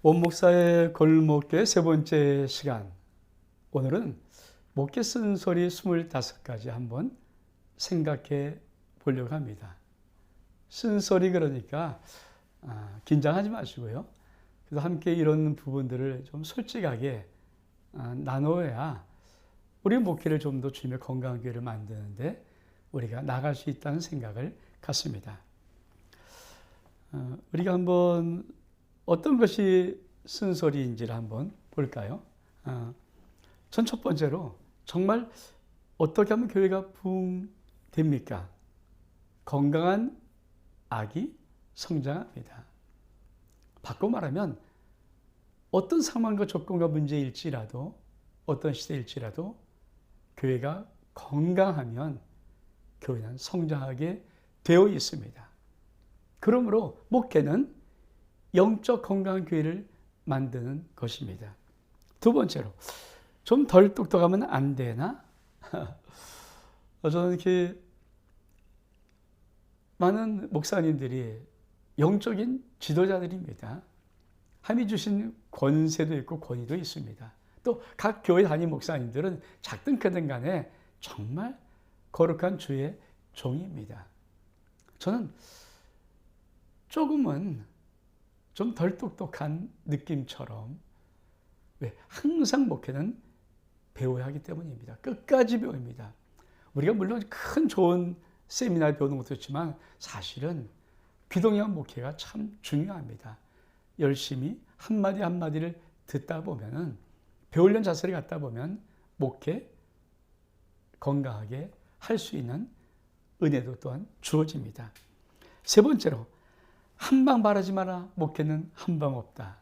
원목사의 골목교회 세 번째 시간. 오늘은 목회 쓴소리 25가지 한번 생각해 보려고 합니다. 쓴소리 그러니까 긴장하지 마시고요. 그래서 함께 이런 부분들을 좀 솔직하게 나눠야 우리 목회를 좀 더 주님의 건강한 교회를 만드는데 우리가 나갈 수 있다는 생각을 갖습니다. 우리가 한번 어떤 것이 쓴소리인지를 한번 볼까요? 전 첫 번째로 정말 어떻게 하면 교회가 부흥됩니까? 건강한 악이 성장합니다. 바꿔 말하면 어떤 상황과 조건과 문제일지라도 어떤 시대일지라도 교회가 건강하면 교회는 성장하게 되어 있습니다. 그러므로 목회는 영적 건강한 교회를 만드는 것입니다. 두 번째로 좀 덜 똑똑하면 안 되나? 저는 이렇게 많은 목사님들이 영적인 지도자들입니다. 하나님이 주신 권세도 있고 권위도 있습니다. 또 각 교회 담임 목사님들은 작든 크든 간에 정말 거룩한 주의 종입니다. 저는 조금은 좀 덜 똑똑한 느낌처럼, 왜? 항상 목회는 배워야 하기 때문입니다. 끝까지 배웁니다. 우리가 물론 큰 좋은 세미나를 배우는 것도 있지만 사실은 귀동형 목회가 참 중요합니다. 열심히 한마디 한마디를 듣다 보면은 배우려는 자세를 갖다 보면 목회 건강하게 할 수 있는 은혜도 또한 주어집니다. 세 번째로 한방 바라지 마라. 목회는 한방 없다.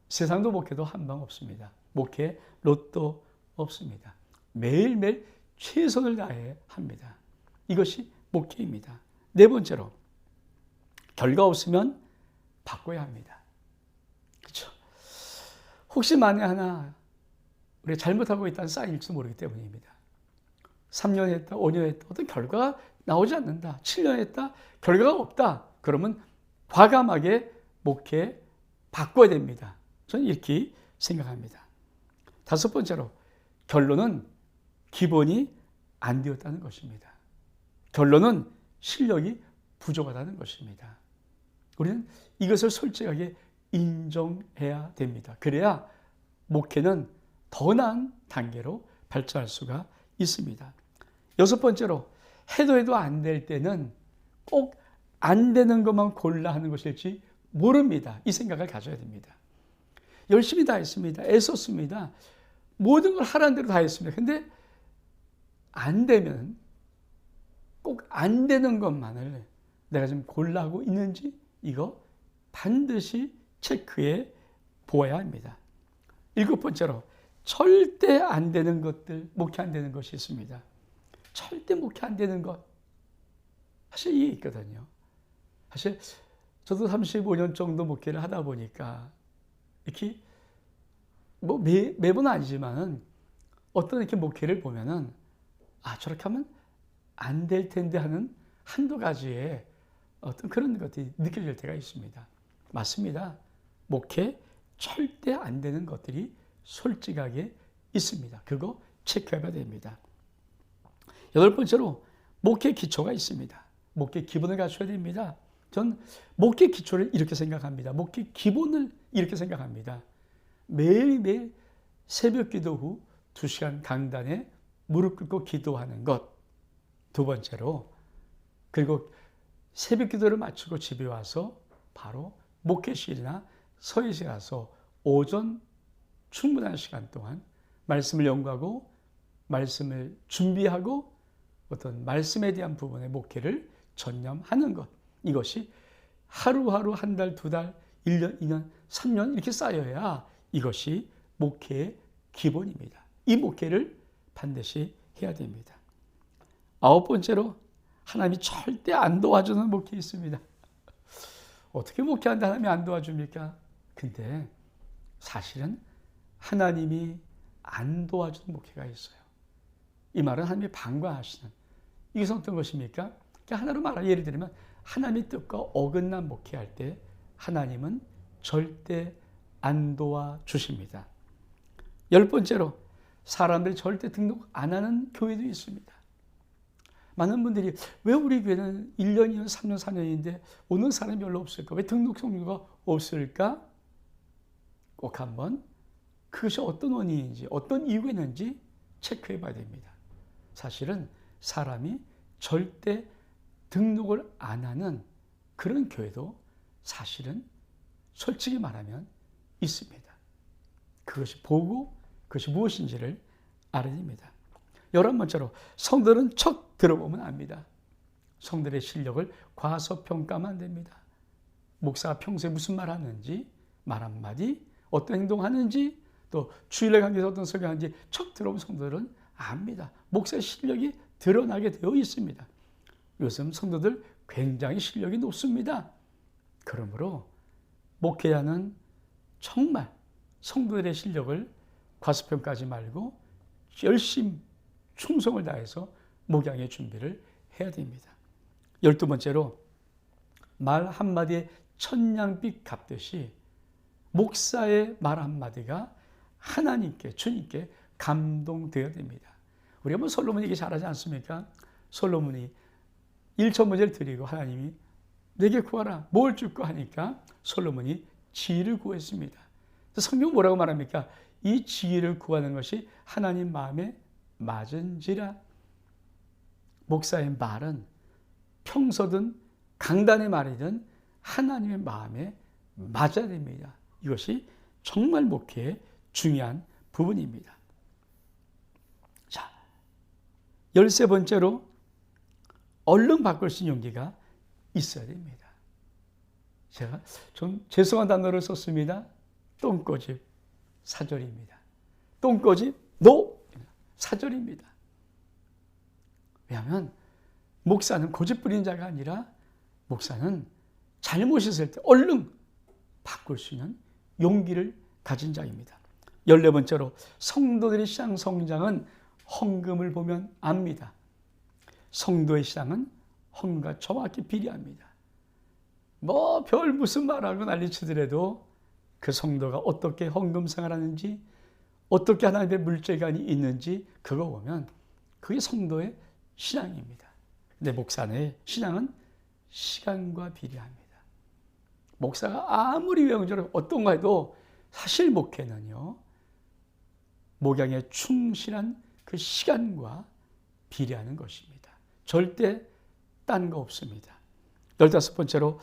세상도 목회도 한방 없습니다. 목회 로또 없습니다. 매일매일 최선을 다해 합니다. 이것이 목회입니다. 네 번째로 결과 없으면 바꿔야 합니다. 그렇죠? 혹시 만에 하나 우리가 잘못하고 있다는 사인일지도 모르기 때문입니다. 3년 했다, 5년 했다, 어떤 결과가 나오지 않는다. 7년 했다, 결과가 없다. 그러면 과감하게 목회 바꿔야 됩니다. 저는 이렇게 생각합니다. 다섯 번째로 결론은 기본이 안 되었다는 것입니다. 결론은 실력이 부족하다는 것입니다. 우리는 이것을 솔직하게 인정해야 됩니다. 그래야 목회는 더 나은 단계로 발전할 수가 있습니다. 여섯 번째로 해도 안 될 때는 꼭 안 되는 것만 골라 하는 것일지 모릅니다. 이 생각을 가져야 됩니다. 열심히 다 했습니다. 애썼습니다. 모든 걸 하라는 대로 다 했습니다. 근데 안 되면 꼭 안 되는 것만을 내가 지금 골라하고 있는지 이거 반드시 체크해 보아야 합니다. 일곱 번째로 절대 안 되는 것들, 목회 안 되는 것이 있습니다. 절대 목회 안 되는 것. 사실 이게 있거든요. 사실 저도 35년 정도 목회를 하다 보니까 이렇게 뭐 매번 아니지만은 어떤 이렇게 목회를 보면은 저렇게 하면 안 될 텐데 하는 한두 가지의 어떤 그런 것들이 느껴질 때가 있습니다. 맞습니다. 목회 절대 안 되는 것들이 솔직하게 있습니다. 그거 체크해야 됩니다. 여덟 번째로 목회 기초가 있습니다. 목회 기본을 갖춰야 됩니다. 전 목회 기초를 이렇게 생각합니다. 목회 기본을 이렇게 생각합니다. 매일매일 새벽 기도 후 2시간 강단에 무릎 꿇고 기도하는 것. 두 번째로, 그리고 새벽 기도를 마치고 집에 와서 바로 목회실이나 서희실에 가서 오전 충분한 시간 동안 말씀을 연구하고 말씀을 준비하고 어떤 말씀에 대한 부분의 목회를 전념하는 것. 이것이 하루하루 한 달, 두 달, 1년, 2년, 3년 이렇게 쌓여야 이것이 목회의 기본입니다. 이 목회를 반드시 해야 됩니다. 아홉 번째로 하나님이 절대 안 도와주는 목회 있습니다. 어떻게 목회하는데 하나님이 안 도와줍니까? 근데 사실은 하나님이 안 도와주는 목회가 있어요. 이 말은 하나님이 방관하시는. 이것은 어떤 것입니까? 하나로 말하면 예를 들면 하나님의 뜻과 어긋난 목회할 때 하나님은 절대 안도와 주십니다. 10번째로 사람들이 절대 등록 안 하는 교회도 있습니다. 많은 분들이 왜 우리 교회는 1년이면 3년, 4년인데 오는 사람이 별로 없을까? 왜 등록 성료가 없을까? 꼭 한번 그것이 어떤 원인인지 어떤 이유가 있는지 체크해 봐야 됩니다. 사실은 사람이 절대 등록을 안 하는 그런 교회도 사실은 솔직히 말하면 있습니다. 그것이 보고 그것이 무엇인지를 알아야 됩니다. 11번째로 성도들은 척 들어보면 압니다. 성도들의 실력을 과소평가하면 안 됩니다. 목사가 평소에 무슨 말 하는지, 말 한마디, 어떤 행동하는지, 또 주일에 관계에서 어떤 설교하는지 척 들어보면 성도들은 압니다. 목사의 실력이 드러나게 되어 있습니다. 요즘 성도들 굉장히 실력이 높습니다. 그러므로 목회자는 정말 성도들의 실력을 과소평가하지 말고 열심히 충성을 다해서 목양의 준비를 해야 됩니다. 12번째로 말 한마디에 천냥빚 갚듯이 목사의 말 한마디가 하나님께, 주님께 감동되어야 됩니다. 우리가 뭐 솔로몬 얘기 잘하지 않습니까? 솔로몬이 1,000번째를 드리고 하나님이 내게 구하라, 뭘 줄까 하니까 솔로몬이 지혜를 구했습니다. 성경은 뭐라고 말합니까? 이 지혜를 구하는 것이 하나님 마음에 맞은지라. 목사의 말은 평소든 강단의 말이든 하나님의 마음에 맞아야 됩니다. 이것이 정말 목회의 중요한 부분입니다. 자, 13번째로 얼른 바꿀 수 있는 용기가 있어야 됩니다. 제가 좀 죄송한 단어를 썼습니다. 똥꼬집 사절입니다. 똥꼬집 노 사절입니다. 왜냐하면 목사는 고집 부리는 자가 아니라 목사는 잘못이 있을 때 얼른 바꿀 수 있는 용기를 가진 자입니다. 14번째로 성도들의 신앙 성장은 헌금을 보면 압니다. 성도의 신앙은 헌금과 정확히 비례합니다. 뭐 별 무슨 말하고 난리치더라도 그 성도가 어떻게 헌금 생활하는지, 어떻게 하나님의 물재간이 있는지 그거 보면 그게 성도의 신앙입니다. 근데 목사의 신앙은 시간과 비례합니다. 목사가 아무리 외형적으로 어떤가 해도 사실 목회는요, 목양에 충실한 그 시간과 비례하는 것입니다. 절대 딴 거 없습니다. 15번째로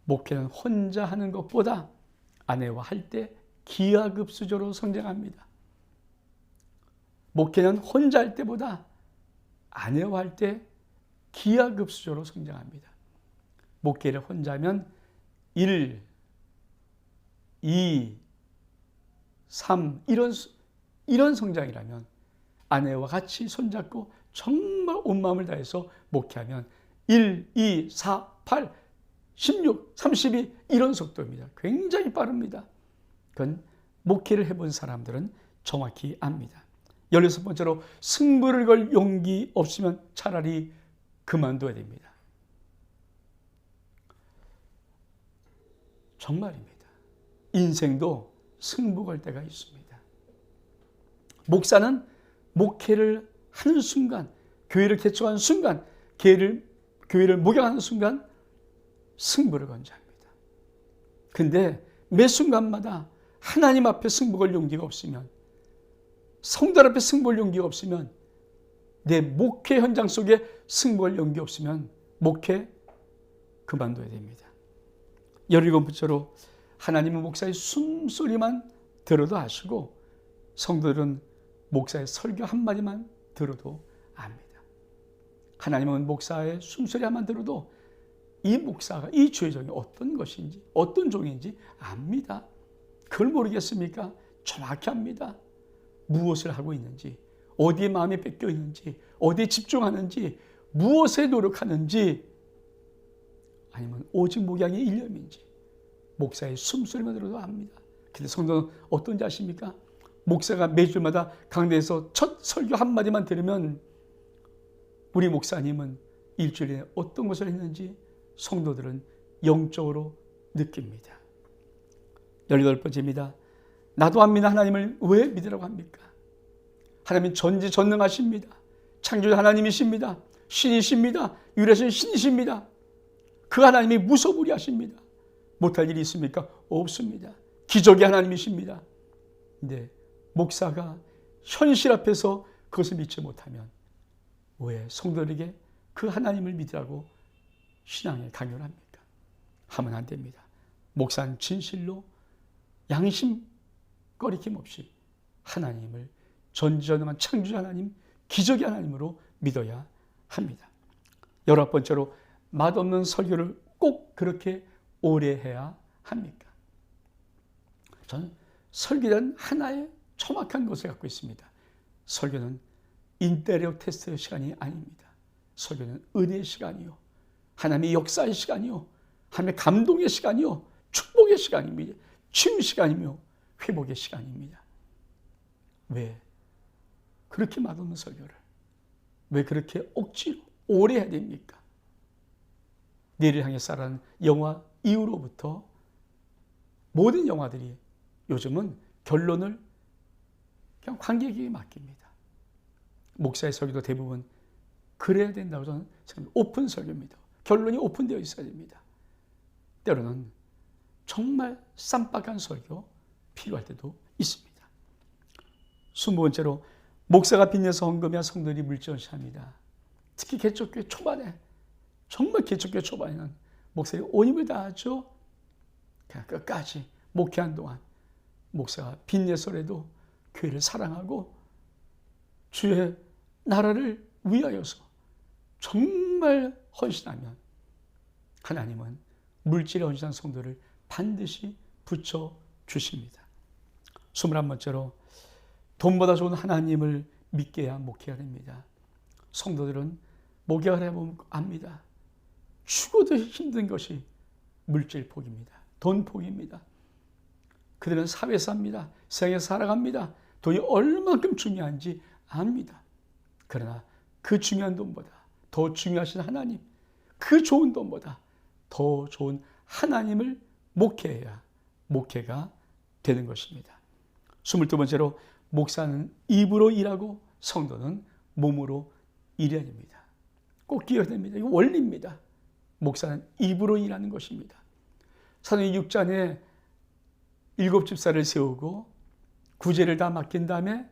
목회는 혼자 하는 것보다 아내와 할 때 기하급수적으로 성장합니다. 목회는 혼자 할 때보다 아내와 할 때 기하급수적으로 성장합니다. 목회를 혼자 하면 1, 2, 3 이런 성장이라면 아내와 같이 손잡고 정말 온 마음을 다해서 목회하면 1, 2, 4, 8, 16, 32 이런 속도입니다. 굉장히 빠릅니다. 그건 목회를 해본 사람들은 정확히 압니다. 16번째로 승부를 걸 용기 없으면 차라리 그만둬야 됩니다. 정말입니다. 인생도 승부 걸 때가 있습니다. 목사는 목회를 하는 순간, 교회를 개척하는 순간, 교회를 목양하는 순간 승부를 건자합니다. 근데 매 순간마다 하나님 앞에 승부 걸 용기가 없으면, 성도 앞에 승부 걸 용기가 없으면, 내 목회 현장 속에 승부 걸 용기 없으면 목회 그만둬야 됩니다. 17번째로 하나님은 목사의 숨소리만 들어도 아시고 성도들은 목사의 설교 한마디만 들어도 압니다. 하나님은 목사의 숨소리 한마디 들어도 이 목사가 이 주의 종이 어떤 것인지 어떤 종인지 압니다. 그걸 모르겠습니까? 정확히 압니다. 무엇을 하고 있는지, 어디에 마음이 뺏겨 있는지, 어디에 집중하는지, 무엇에 노력하는지, 아니면 오직 목양의 일념인지 목사의 숨소리만 들어도 압니다. 근데 성도는 어떤지 아십니까? 목사가 매주마다 강대에서 첫 설교 한마디만 들으면 우리 목사님은 일주일에 어떤 것을 했는지 성도들은 영적으로 느낍니다. 18번째입니다. 나도 안 믿는 하나님을 왜 믿으라고 합니까? 하나님은 전지전능하십니다. 창조자 하나님이십니다. 신이십니다. 유일하신 신이십니다. 그 하나님이 무소불위하십니다. 못할 일이 있습니까? 없습니다. 기적의 하나님이십니다. 근데 목사가 현실 앞에서 그것을 믿지 못하면 왜 성도들에게 그 하나님을 믿으라고 신앙에 강요를 합니까? 하면 안 됩니다. 목사는 진실로 양심 꺼리낌 없이 하나님을 전지전능한 창조자 하나님, 기적의 하나님으로 믿어야 합니다. 19번째로 맛없는 설교를 꼭 그렇게 오래 해야 합니까? 저는 설교는 하나의 정확한 것을 갖고 있습니다. 설교는 인테리어 테스트 시간이 아닙니다. 설교는 은혜의 시간이요, 하나님의 역사의 시간이요, 하나님의 감동의 시간이요, 축복의 시간입니다. 치유 시간이며 회복의 시간입니다. 왜 그렇게 맛없는 설교를 왜 그렇게 억지로 오래 해야 됩니까? 내를 향해 살아는 영화 이후로부터 모든 영화들이 요즘은 결론을 그냥 관객에게 맡깁니다. 목사의 설교도 대부분 그래야 된다고 저는 생각합니다. 오픈 설교입니다. 결론이 오픈되어 있어야 됩니다. 때로는 정말 쌈박한 설교 필요할 때도 있습니다. 20번째로 목사가 빚내서 헌금해야 성도들이 물질언시합니다. 특히 개척교회 초반에, 정말 개척교회 초반에는 목사가 온 힘을 다하죠. 그냥 끝까지 목회한 동안 목사가 빚내서라도 교회를 사랑하고 주의 나라를 위하여서 정말 헌신하면 하나님은 물질에 헌신한 성도를 반드시 붙여주십니다. 21번째로 돈보다 좋은 하나님을 믿게 해야 목회가 됩니다. 성도들은 목회를 해보면 압니다. 죽어도 힘든 것이 물질 복입니다. 돈 복입니다. 그들은 사회에 삽니다. 세상에 살아갑니다. 돈이 얼마큼 중요한지 압니다. 그러나 그 중요한 돈보다 더 중요하신 하나님, 그 좋은 돈보다 더 좋은 하나님을 목회해야 목회가 되는 것입니다. 22번째로 목사는 입으로 일하고 성도는 몸으로 일해야 됩니다. 꼭 기억해야 됩니다. 이거 원리입니다. 목사는 입으로 일하는 것입니다. 사도행전 6장에 7집사를 세우고 구제를 다 맡긴 다음에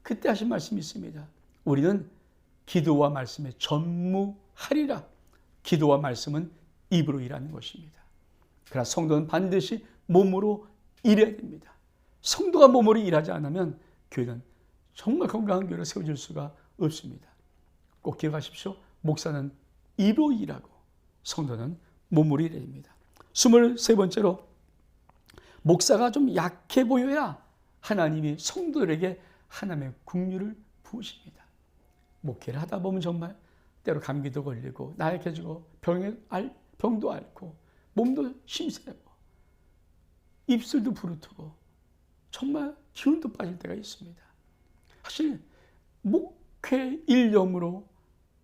그때 하신 말씀이 있습니다. 우리는 기도와 말씀에 전무하리라. 기도와 말씀은 입으로 일하는 것입니다. 그러나 성도는 반드시 몸으로 일해야 됩니다. 성도가 몸으로 일하지 않으면 교회는 정말 건강한 교회로 세워질 수가 없습니다. 꼭 기억하십시오. 목사는 입으로 일하고 성도는 몸으로 일해야 됩니다. 23번째로 목사가 좀 약해 보여야 하나님이 성도들에게 하나님의 긍휼을 부으십니다. 목회를 하다 보면 정말 때로 감기도 걸리고 나약해지고 병도 앓고 몸도 심세고 입술도 부르트고 정말 기운도 빠질 때가 있습니다. 사실 목회 일념으로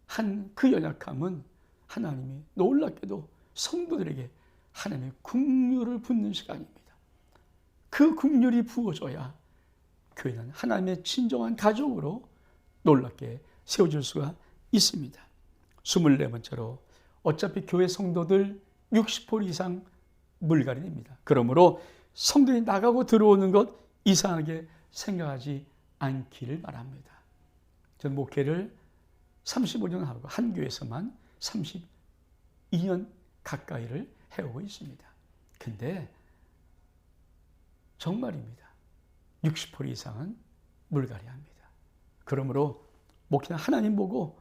한 그 연약함은 하나님이 놀랍게도 성도들에게 하나님의 긍휼을 붓는 시간입니다. 그 긍휼이 부어져야 교회는 하나님의 진정한 가족으로 놀랍게 세워질 수가 있습니다. 24번째로 어차피 교회 성도들 60% 이상 물갈이됩니다. 그러므로 성도들이 나가고 들어오는 것 이상하게 생각하지 않기를 바랍니다. 저는 목회를 35년 하고 한 교회에서만 32년 가까이를 해오고 있습니다. 근데 정말입니다. 60% 이상은 물갈이합니다. 그러므로 목회는 하나님 보고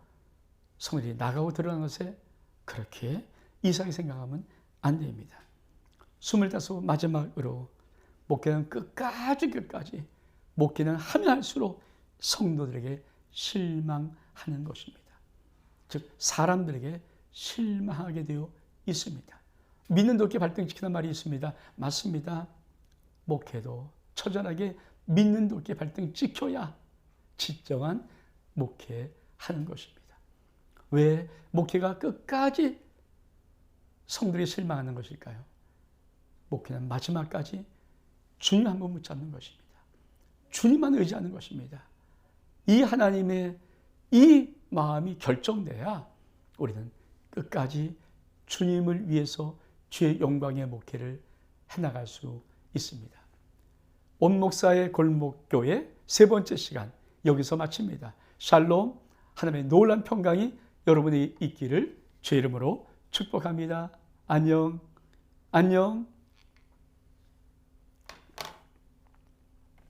성도들이 나가고 들어가는 것에 그렇게 이상하게 생각하면 안 됩니다. 25 마지막으로 목회는 끝까지 목회는 하면 할수록 성도들에게 실망하는 것입니다. 즉 사람들에게 실망하게 되어 있습니다. 믿는 도끼 발등지키는 말이 있습니다. 맞습니다. 목회도 처절하게 믿는 도끼 발등 찍혀야 진정한 목회하는 것입니다. 왜 목회가 끝까지 성도들이 실망하는 것일까요? 목회는 마지막까지 주님 한 번 붙잡는 것입니다. 주님만 의지하는 것입니다. 이 하나님의 이 마음이 결정돼야 우리는 끝까지 주님을 위해서 주의 영광의 목회를 해나갈 수 있습니다. 원목사의 골목교회 세 번째 시간 여기서 마칩니다. 샬롬, 하나님의 놀라운 평강이 여러분이 있기를 주의 이름으로 축복합니다. 안녕, 안녕.